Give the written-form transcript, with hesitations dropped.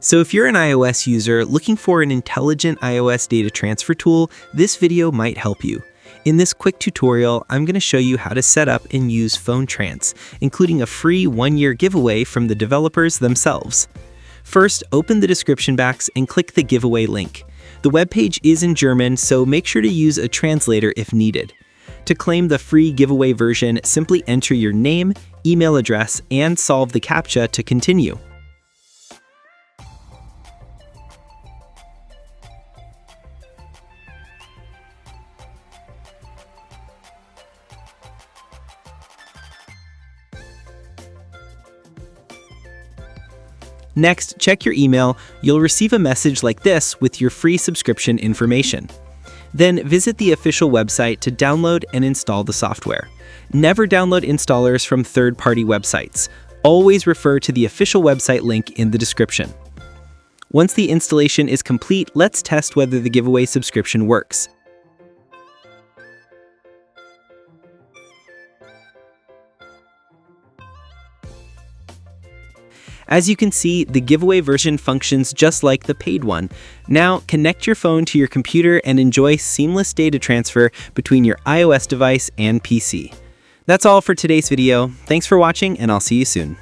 So if you're an iOS user looking for an intelligent iOS data transfer tool, this video might help you. In this quick tutorial, I'm going to show you how to set up and use FoneTrans, including a free 1-year giveaway from the developers themselves. First, open the description box and click the giveaway link. The webpage is in German, so make sure to use a translator if needed. To claim the free giveaway version, simply enter your name, email address, and solve the CAPTCHA to continue. Next, check your email. You'll receive a message like this with your free subscription information. Then visit the official website to download and install the software. Never download installers from third-party websites. Always refer to the official website link in the description. Once the installation is complete, let's test whether the giveaway subscription works. As you can see, the giveaway version functions just like the paid one. Now, connect your phone to your computer and enjoy seamless data transfer between your iOS device and PC. That's all for today's video. Thanks for watching, and I'll see you soon.